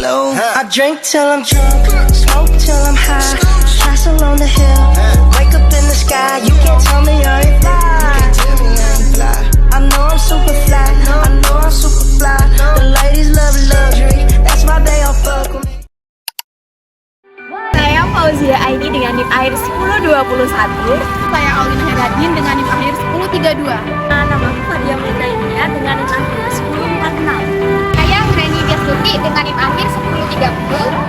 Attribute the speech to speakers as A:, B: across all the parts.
A: low. I drink till I'm drunk, smoke till I'm high. Castle on the hill, wake up in the sky. You can't tell me I ain't fly. I know I'm super fly, I know I'm super fly. The ladies love luxury, that's why they all fuck with me.
B: Saya Fauzia Aini dengan NIM akhir 1021.
C: Saya Aulina Heradin dengan NIM akhir 1032.
B: Nama Fadia Mutainia dengan NIM akhir 1046.
C: Saya Reni Destuti dengan NIM akhir 1030.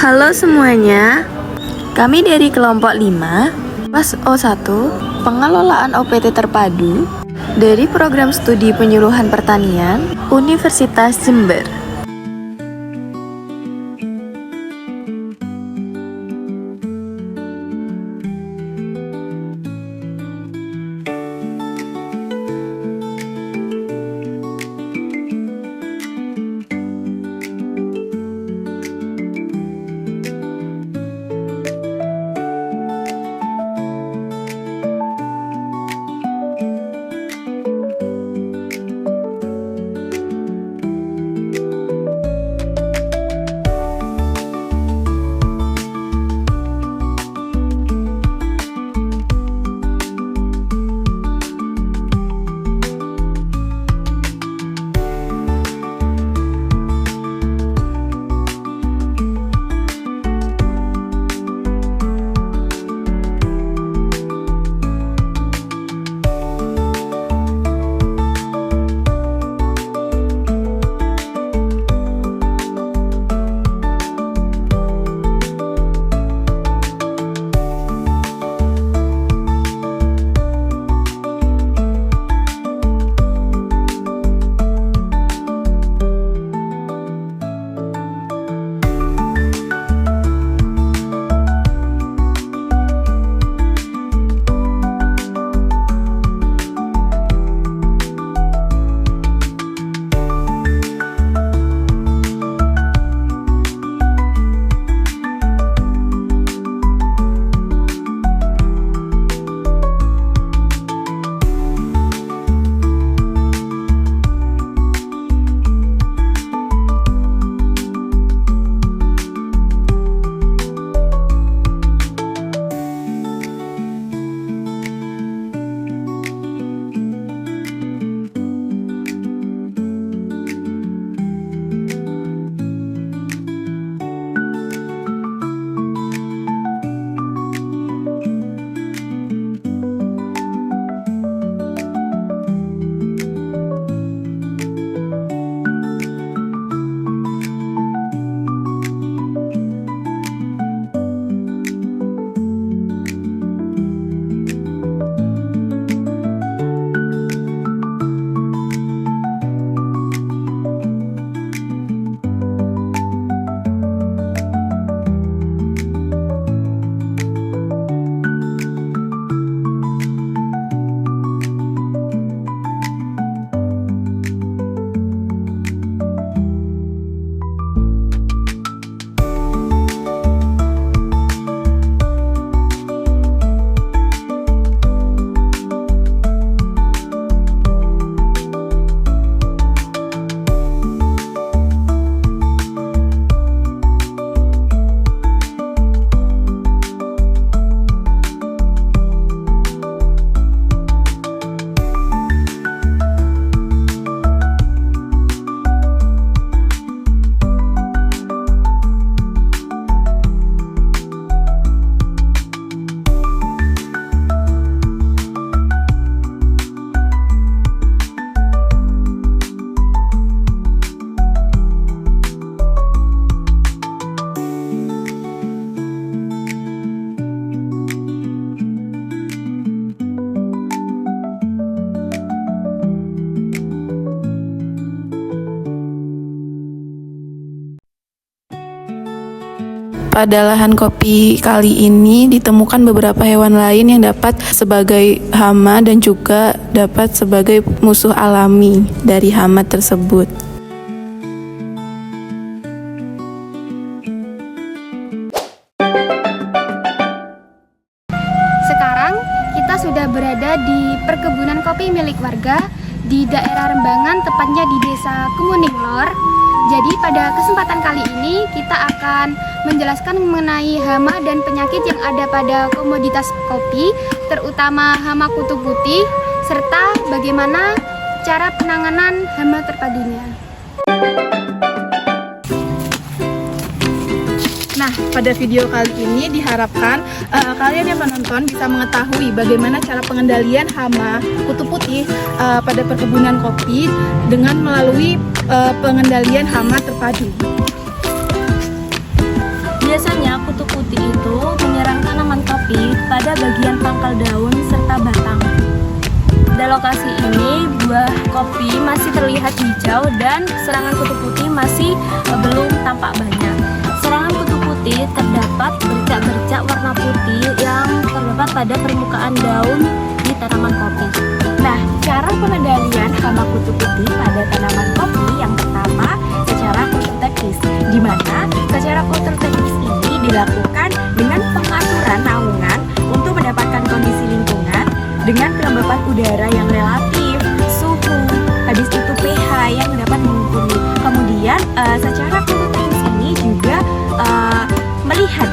D: Halo semuanya, kami dari kelompok 5, kelas O1, pengelolaan OPT terpadu dari program studi penyuluhan pertanian Universitas Jember.
E: Pada lahan kopi kali ini ditemukan beberapa hewan lain yang dapat sebagai hama dan juga dapat sebagai musuh alami dari hama tersebut.
C: Sekarang kopi milik warga di daerah Rembangan, tepatnya di Desa Kemuning Lor. Jadi pada kesempatan kali ini kita akan menjelaskan mengenai hama dan penyakit yang ada pada komoditas kopi, terutama hama kutu putih, serta bagaimana cara penanganan hama terpadunya.
F: Nah, pada video kali ini diharapkan kalian yang menonton bisa mengetahui bagaimana cara pengendalian hama kutu putih pada perkebunan kopi dengan melalui pengendalian hama terpadu.
B: Biasanya kutu putih itu menyerang tanaman kopi pada bagian pangkal daun serta batang. Pada lokasi ini buah kopi masih terlihat hijau dan serangan kutu putih masih belum tampak banyak. Serangan kutu putih terdapat bercak-bercak warna putih yang terdapat pada permukaan daun di tanaman kopi. Nah, cara pengendalian hama kutu putih pada tanaman kopi yang pertama secara kultur teknis, di mana secara kultur teknis ini dilakukan dengan pengaturan naungan untuk mendapatkan kondisi lingkungan dengan kelembapan udara yang relatif, suhu, habis itu pH yang dapat mengumpuli. Kemudian secara kultur teknis ini juga melihat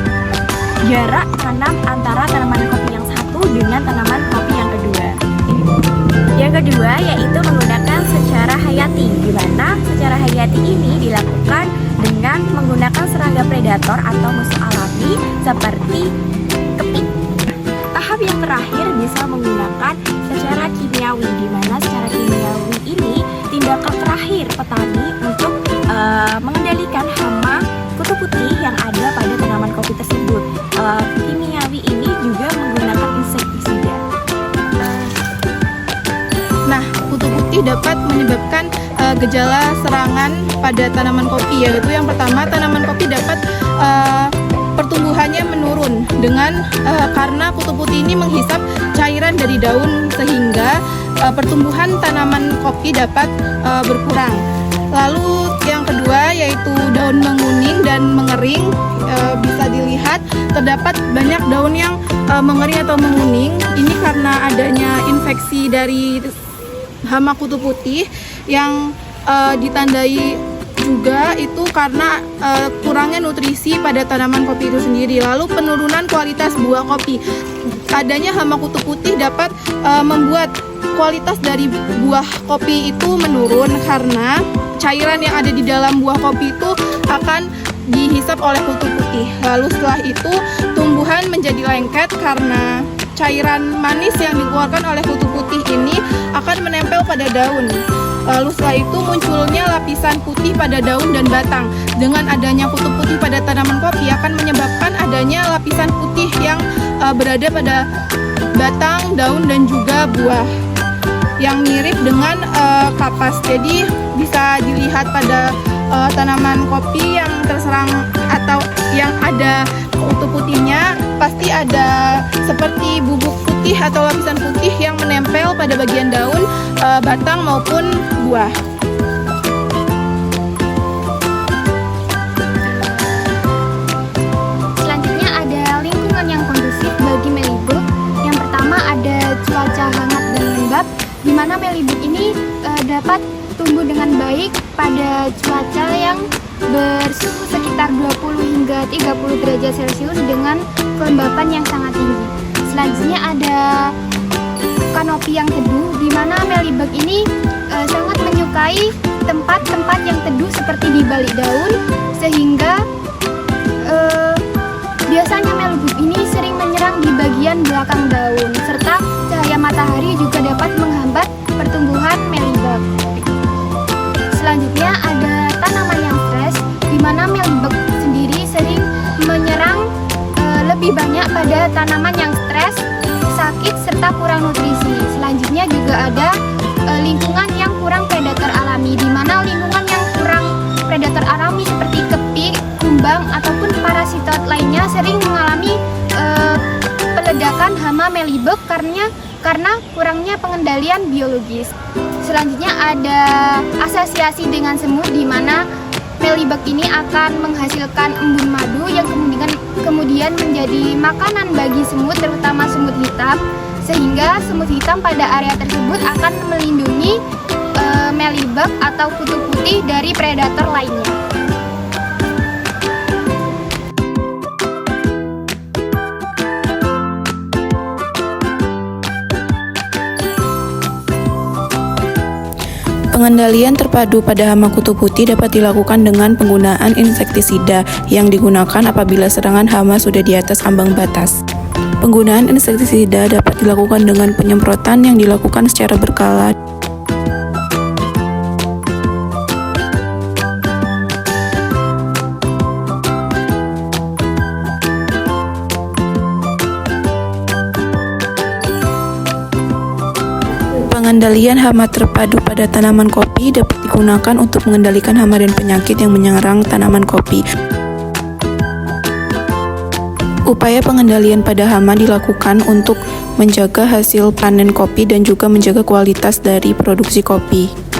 B: jarak tanam antara tanaman kopi yang satu dengan tanaman kopi yang kedua. Yang kedua yaitu menggunakan secara hayati, di mana secara hayati ini dilakukan dengan menggunakan serangga predator atau musuh alami seperti kepik. Tahap yang terakhir bisa menggunakan secara kimiawi, di mana secara kimiawi ini tindakan terakhir petani untuk mengendalikan hama kutu putih yang ada pada tanaman kopi tersebut. Kimiawi ini juga menggunakan insektisida.
F: Nah, kutu putih dapat menyebabkan gejala serangan pada tanaman kopi, yaitu yang pertama tanaman kopi dapat pertumbuhannya menurun dengan karena kutu putih ini menghisap cairan dari daun sehingga pertumbuhan tanaman kopi dapat berkurang. Lalu yang kedua yaitu daun menguning dan mengering. Bisa dilihat terdapat banyak daun yang mengering atau menguning. Ini karena adanya infeksi dari hama kutu putih yang ditandai juga itu karena kurangnya nutrisi pada tanaman kopi itu sendiri. Lalu penurunan kualitas buah kopi. Adanya hama kutu putih dapat membuat kualitas dari buah kopi itu menurun karena cairan yang ada di dalam buah kopi itu akan dihisap oleh kutu putih. Lalu setelah itu tumbuhan menjadi lengket karena cairan manis yang dikeluarkan oleh kutu putih ini akan menempel pada daun. Lalu setelah itu munculnya lapisan putih pada daun dan batang. Dengan adanya kutu putih pada tanaman kopi akan menyebabkan adanya lapisan putih yang berada pada batang, daun dan juga buah yang mirip dengan kapas. Jadi bisa dilihat pada tanaman kopi yang terserang atau yang ada kutu putihnya pasti ada seperti bubuk putih atau lapisan putih yang menempel pada bagian daun, batang maupun buah.
C: Selanjutnya ada lingkungan yang kondusif bagi melibug. Yang pertama ada cuaca hangat dan lembab, di mana melibug ini dapat tumbuh dengan baik pada cuaca yang bersuhu sekitar 20 hingga 30 derajat Celcius dengan kelembapan yang sangat tinggi. Selanjutnya ada kanopi yang teduh, di mana melibug ini sangat menyukai tempat-tempat yang teduh seperti di balik daun, sehingga biasanya melibug ini sering menyerang di bagian belakang daun, serta cahaya matahari juga dapat menghambat pertumbuhan melibug. Selanjutnya ada tanaman yang stres, di mana melibug sendiri sering menyerang lebih banyak pada tanaman yang stres, sakit, serta kurang nutrisi. Selanjutnya juga ada lingkungan yang kurang predator alami, di mana lingkungan yang kurang predator alami seperti kepik, kumbang, ataupun parasitot lainnya sering mengalami peledakan hama melibug karena kurangnya pengendalian biologis. Selanjutnya ada asosiasi dengan semut, di mana melibug ini akan menghasilkan embun madu yang kemudian menjadi makanan bagi semut, terutama semut hitam, sehingga semut hitam pada area tersebut akan melindungi mealybug atau kutu putih dari predator lainnya.
E: Pengendalian terpadu pada hama kutu putih dapat dilakukan dengan penggunaan insektisida yang digunakan apabila serangan hama sudah di atas ambang batas. Penggunaan insektisida dapat dilakukan dengan penyemprotan yang dilakukan secara berkala. Pengendalian hama terpadu pada tanaman kopi dapat digunakan untuk mengendalikan hama dan penyakit yang menyerang tanaman kopi. Upaya pengendalian pada hama dilakukan untuk menjaga hasil panen kopi dan juga menjaga kualitas dari produksi kopi.